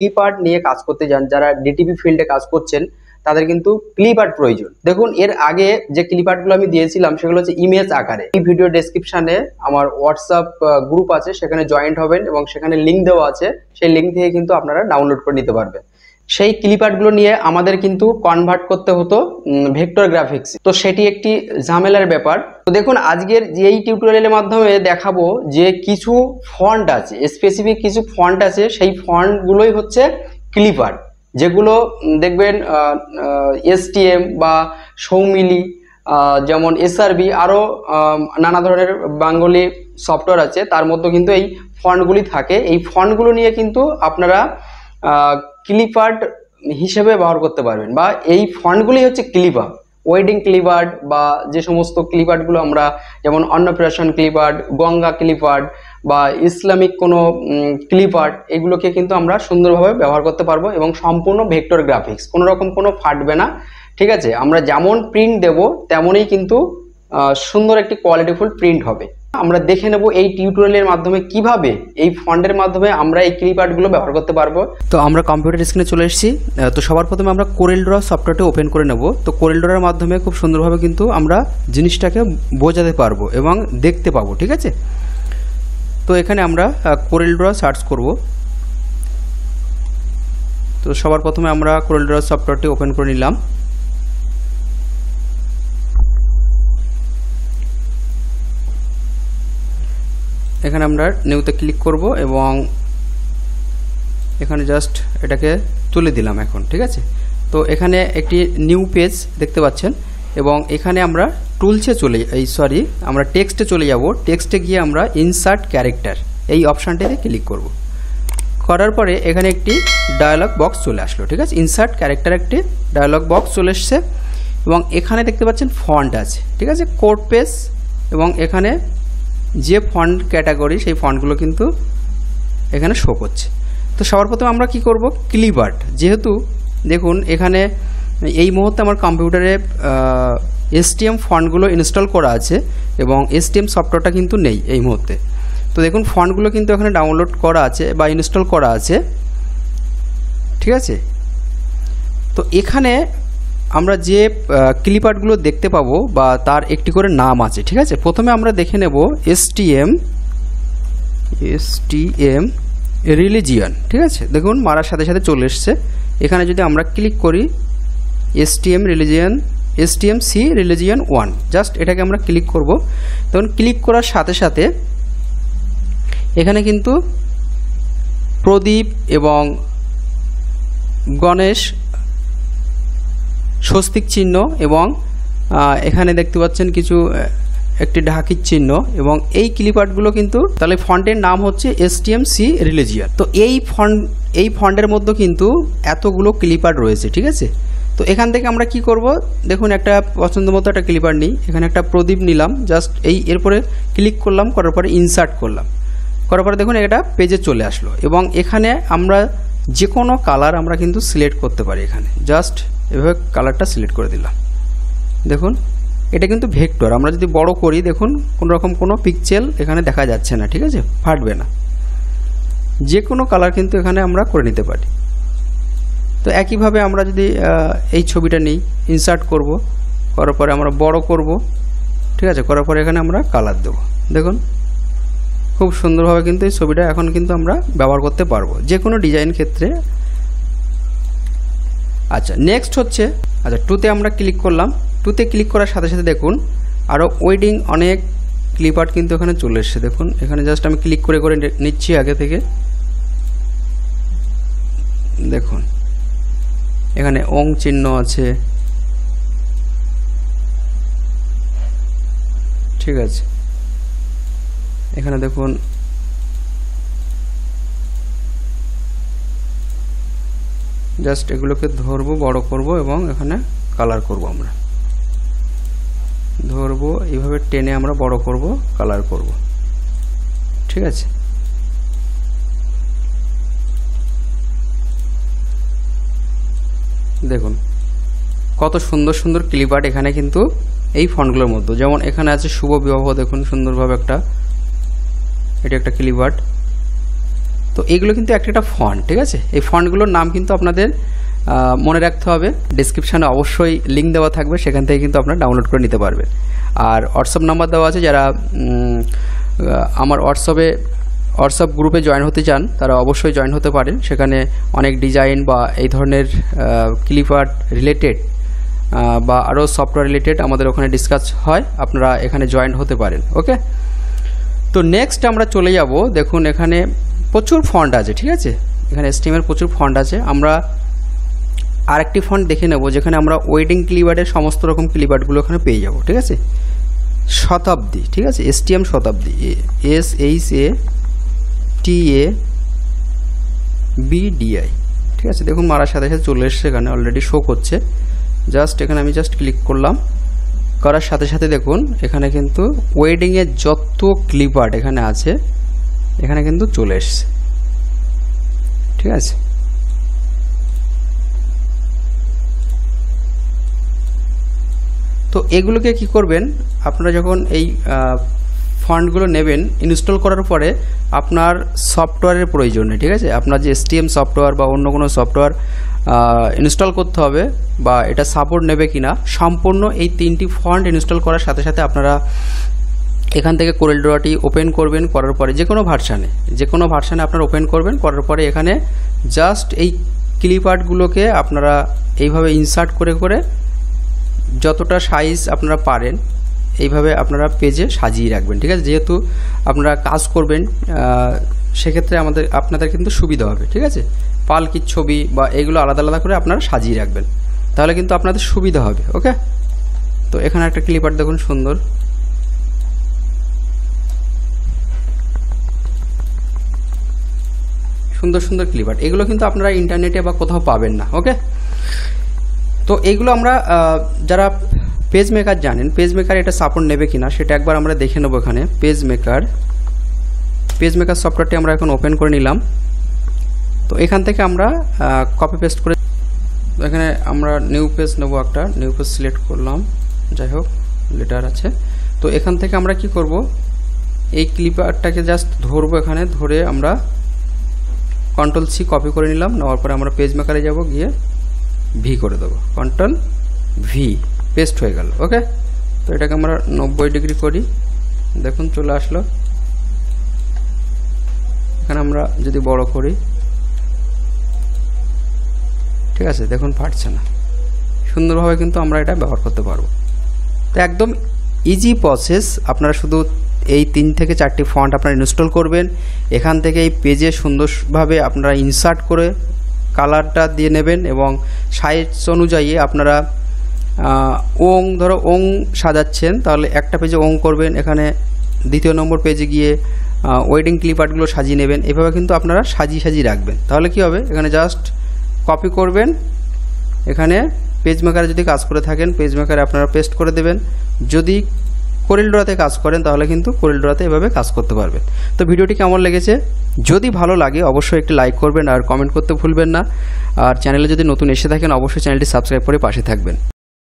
Clip art নিয়ে কাজ করতে যান, যারা ডিটিপি ফিল্ডে কাজ করছেন, তাদের কিন্তু ক্লিপ আর্ট প্রয়োজন। দেখুন, এর আগে যে ক্লিপ আর্টগুলো আমি দিয়েছিলাম সেগুলো হচ্ছে ইমেজ আকারে। এই ভিডিও ডেসক্রিপশনে আমার হোয়াটসঅ্যাপ গ্রুপ আছে, সেখানে জয়েন্ট হবেন এবং সেখানে লিঙ্ক দেওয়া আছে, সেই লিঙ্ক থেকে কিন্তু আপনারা ডাউনলোড করে নিতে পারবেন। সেই ক্লিপ আর্টগুলো নিয়ে আমাদের কিন্তু কনভার্ট করতে হতো ভেক্টর গ্রাফিক্স, তো সেটি একটি ঝামেলার ব্যাপার। তো দেখুন, আজকের এই টিউটোরিয়ালের মাধ্যমে দেখাবো যে কিছু ফন্ট আছে, স্পেসিফিক কিছু ফন্ট আছে, সেই ফন্টগুলোই হচ্ছে ক্লিপ আর্ট, যেগুলো দেখবেন এসটিএম বা সৌমিলি, যেমন এসআরবি, আরও নানা ধরনের বেঙ্গলি সফটওয়্যার আছে, তার মধ্যে কিন্তু এই ফন্টগুলি থাকে। এই ফন্টগুলো নিয়ে কিন্তু আপনারা ক্লিপ আর্ট হিসেবে ব্যবহার করতে পারবেন, বা এই ফন্টগুলি হচ্ছে clip art. Wedding clip art বা যে সমস্ত ক্লিপ আর্টগুলো আমরা, যেমন অন্নপ্রাশন clip art, Ganga clip art বা ইসলামিক কোনো ক্লিপ আর্ট, এগুলোকে কিন্তু আমরা সুন্দরভাবে ব্যবহার করতে পারবো এবং সম্পূর্ণ ভেক্টর গ্রাফিক্স, কোনো রকম কোনো ফাটবে না। ঠিক আছে, আমরা যেমন প্রিন্ট দেব তেমনই কিন্তু সুন্দর একটি কোয়ালিটিফুল প্রিন্ট হবে। আমরা দেখে নেব এই টিউটোরিয়ালের মাধ্যমে কিভাবে এই ফন্টের মাধ্যমে আমরা এই ক্লিপ আর্টগুলো ব্যবহার করতে পারবো। তো আমরা কম্পিউটার স্ক্রিনে চলে এসেছি। তো সবার প্রথমে আমরা কোরেল ড্র সফটওয়্যারটি ওপেন করে নেব। তো কোরেল ড্রর মাধ্যমে খুব সুন্দরভাবে কিন্তু আমরা জিনিসটাকে বোঝাতে পারবো এবং দেখতে পাবো। ঠিক আছে, তো এখানে আমরা কোরেল ড্র সার্চ করব। তো সবার প্রথমে আমরা কোরেল ড্র সফটওয়্যারটি ওপেন করে নিলাম। এখানে আমরা নিউতে ক্লিক করব এবং এখানে জাস্ট এটাকে তুলে দিলাম এখন। ঠিক আছে, তো এখানে একটি নিউ পেজ দেখতে পাচ্ছেন এবং এখানে আমরা টুলসে আমরা টেক্সটে চলে যাব। টেক্সটে গিয়ে আমরা ইনসার্ট ক্যারেক্টার এই অপশানটিতে ক্লিক করব। করার পরে এখানে একটি ডায়ালগ বক্স চলে আসলো। ঠিক আছে, ইনসার্ট ক্যারেক্টার একটি ডায়ালগ বক্স চলে এসছে এবং এখানে দেখতে পাচ্ছেন ফন্ট আছে। ঠিক আছে, কোড পেজ, এবং এখানে যে ফন্ট ক্যাটাগরি সেই ফন্টগুলো কিন্তু এখানে শো করছে। তো সবার প্রথমে আমরা কি করব, ক্লিপ আর্ট, যেহেতু দেখুন এখানে এই মুহূর্তে আমার কম্পিউটারে এসটিএম ফন্টগুলো ইনস্টল করা আছে এবং এসটিএম সফটওয়্যারটা কিন্তু নেই এই মুহূর্তে। তো দেখুন ফন্টগুলো কিন্তু এখানে ডাউনলোড করা আছে বা ইনস্টল করা আছে। ঠিক আছে, তো এখানে আমরা যে ক্লিপ আর্টগুলো দেখতে পাবো বা তার একটি করে নাম আছে। ঠিক আছে, প্রথমে আমরা দেখে নেব এসটিএম রিলিজিয়ন। ঠিক আছে, দেখুন মারার সাথে সাথে চলে এসছে। এখানে যদি আমরা ক্লিক করি এসটিএম সি রিলিজিয়ন 1, জাস্ট এটাকে আমরা ক্লিক করব। তখন ক্লিক করার সাথে সাথে এখানে কিন্তু প্রদীপ এবং গণেশ স্বস্তিক চিহ্ন এবং এখানে দেখতে পাচ্ছেন কিছু একটি ঢাকির চিহ্ন, এবং এই ক্লিপ আর্টগুলো কিন্তু তাহলে ফন্টের নাম হচ্ছে এসটিএম সি রিলিজিয়ন। তো এই ফন্টের মধ্যে কিন্তু এতগুলো ক্লিপ আর্ট রয়েছে। ঠিক আছে, তো এখান থেকে আমরা কি করব, দেখুন একটা পছন্দ মতো একটা ক্লিপ আর্ট নিই। এখানে একটা প্রদীপ নিলাম, জাস্ট এরপরে ক্লিক করলাম, করার পরে ইনসার্ট করলাম, করার পরে দেখুন এটা পেজে চলে আসলো এবং এখানে আমরা যে কোনো কালার আমরা কিন্তু সিলেক্ট করতে পারি। এখানে জাস্ট এভাবে কালারটা সিলেক্ট করে দিলাম। দেখুন এটা কিন্তু ভেক্টর, আমরা যদি বড় করি দেখুন কোনো রকম কোনো পিক্সেল এখানে দেখা যাচ্ছে না। ঠিক আছে, ফাটবে না, যে কোনো কালার কিন্তু এখানে আমরা করে নিতে পারি। তো একইভাবে আমরা যদি এই ছবিটা নিই, ইনসার্ট করব, করার পরে আমরা বড় করব। ঠিক আছে, করার পরে এখানে আমরা কালার দেব। দেখুন খুব সুন্দরভাবে কিন্তু এই ছবিটা এখন কিন্তু আমরা ব্যবহার করতে পারবো যে কোনো ডিজাইন ক্ষেত্রে। আচ্ছা, নেক্সট হচ্ছে টুতে আমরা ক্লিক করলাম। টুতে ক্লিক করার সাথে সাথে দেখুন আরও ওয়েডিং অনেক ক্লিপ আর্ট কিন্তু এখানে চলে এসছে। দেখুন এখানে জাস্ট আমি ক্লিক করে করে নিচ্ছি আগে থেকে। দেখুন এখানে ওং চিহ্ন আছে। ঠিক আছে, এখানে দেখুন জাস্ট এগুলোকে ধরবো, বড় করব এবং এখানে কালার করব। আমরা ধরবো, এইভাবে টেনে আমরা বড় করব, কালার করব। ঠিক আছে, দেখুন কত সুন্দর সুন্দর ক্লিপ আর্ট এখানে কিন্তু এই ফন্টগুলোর মধ্যে। যেমন এখানে আছে শুভ বিবাহ, দেখুন সুন্দরভাবে এটা একটা ক্লিপ আর্ট। তো তো এগুলো কিন্তু একটা ফন্ট, ঠিক আছে। এই ফন্টগুলোর নাম কিন্তু আপনাদের মনে রাখতে হবে। ডেসক্রিপশানে অবশ্যই লিঙ্ক দেওয়া থাকবে, সেখান থেকে কিন্তু আপনারা ডাউনলোড করে নিতে পারবেন। আর হোয়াটসঅ্যাপ নাম্বার দেওয়া আছে, যারা আমার হোয়াটসঅ্যাপ গ্রুপে জয়েন হতে চান তারা অবশ্যই জয়েন হতে পারেন। সেখানে অনেক ডিজাইন বা এই ধরনের ক্লিপ আর্ট রিলেটেড বা আরও সফটওয়্যার রিলেটেড আমাদের ওখানে ডিসকাস হয়, আপনারা এখানে জয়েন হতে পারেন। ওকে, তো নেক্সট আমরা চলে যাব। দেখুন এখানে প্রচুর ফন্ট আছে, ঠিক আছে। এখানে স্টিমের প্রচুর ফন্ট আছে। আমরা আরেকটি ফন্ট দেখে নেব যেখানে আমরা ওয়েডিং ক্লিপআর্টের সমস্ত রকম ক্লিপআর্টগুলো এখানে পেয়ে যাব, ঠিক আছে। শতাব্দী, ঠিক আছে, STM শতাব্দী, SHATABDI, ঠিক আছে। দেখুন মারার সাথে সাথে চলে এসছে, এখানে অলরেডি শো করছে। জাস্ট এখানে আমি ক্লিক করলাম, করার সাথে সাথে দেখুন এখানে কিন্তু ওয়েডিংয়ের যত ক্লিপআর্ট এখানে আছে এখানে কিন্তু চলে এসছে, ঠিক আছে। তো এগুলোকে কি করবেন, আপনারা যখন এই ফন্টগুলো নেবেন, ইনস্টল করার পরে আপনার সফটওয়্যারের প্রয়োজন নেই, ঠিক আছে। আপনার যে STM সফটওয়্যার বা অন্য কোনো সফটওয়্যার ইনস্টল করতে হবে বা এটা সাপোর্ট নেবে কিনা, সম্পূর্ণ এই 3টি ফন্ট ইনস্টল করার সাথে সাথে আপনারা এখান থেকে CorelDRAWটি ওপেন করবেন। করার পরে যে কোনো ভার্সানে আপনারা ওপেন করবেন। করার পরে এখানে জাস্ট এই ক্লিপআর্টগুলোকে আপনারা এইভাবে ইনসার্ট করে করে যতটা সাইজ আপনারা পারেন এইভাবে আপনারা পেজে সাজিয়ে রাখবেন, ঠিক আছে। যেহেতু আপনারা কাজ করবেন সেক্ষেত্রে আপনাদের কিন্তু সুবিধা হবে, ঠিক আছে। পালকির ছবি বা এগুলো আলাদা আলাদা করে আপনারা সাজিয়ে রাখবেন, তাহলে কিন্তু আপনাদের সুবিধা হবে। ওকে, তো এখানে একটা ক্লিপআর্ট দেখুন, সুন্দর সুন্দর ক্লিপআর্ট। এগুলো কিন্তু আপনারা ইন্টারনেটে বা কোথাও পাবেন না। ওকে, তো এইগুলো আমরা যারা পেজ মেকার জানেন, পেজ মেকার এটা সাপোর্ট নেবে কিনা সেটা একবার আমরা দেখে নেব। এখানে পেজ মেকার সফটওয়্যারটি আমরা এখন ওপেন করে নিলাম। তো এখান থেকে আমরা কপি পেস্ট করে এখানে আমরা নিউ পেজ নেব, একটা নিউ পেজ সিলেক্ট করলাম, যাই হোক লেটার আছে। তো এখান থেকে আমরা কি করব, এই ক্লিপআর্টটাকে জাস্ট ধরবো, এখানে ধরে আমরা Ctrl+C কপি করে নিলাম। নেওয়ার পরে আমরা পেজ মেকারে যাব, গিয়ে ভি করে দেবো, Ctrl+V, পেস্ট হয়ে গেল। ওকে, তো এটাকে আমরা 90 ডিগ্রি করি, দেখুন চলে আসলো। এখানে আমরা যদি বড় করি, ঠিক আছে, দেখুন ফাটছে না, সুন্দরভাবে কিন্তু আমরা এটা ব্যবহার করতে পারবো। তো একদম ইজি প্রসেস। আপনারা শুধু এই 3 থেকে 4টি ফন্ট আপনারা ইনস্টল করবেন, এখান থেকে এই পেজে সুন্দরভাবে আপনারা ইনসার্ট করে কালারটা দিয়ে নেবেন এবং সাইজ অনুযায়ী আপনারা ধরো ওং সাজাচ্ছেন, তাহলে একটা পেজে ওং করবেন, এখানে 2 নম্বর পেজে গিয়ে ওয়েডিং ক্লিপআর্টগুলো সাজিয়ে নেবেন। এভাবে কিন্তু আপনারা সাজিয়ে রাখবেন। তাহলে কি হবে, এখানে জাস্ট কপি করবেন, এখানে পেজ মেকারে যদি কাজ করে থাকেন পেজ মেকারে আপনারা পেস্ট করে দেবেন। যদি CorelDRAWতে কাজ করেন তাহলে কিন্তু CorelDRAWতে এভাবে কাজ করতে পারবেন। তো ভিডিওটি কেমন লেগেছে, যদি ভালো লাগে অবশ্যই একটি লাইক করবেন আর কমেন্ট করতে ভুলবেন না। আর চ্যানেলে যদি নতুন এসে থাকেন অবশ্যই চ্যানেলটি সাবস্ক্রাইব করে পাশে থাকবেন।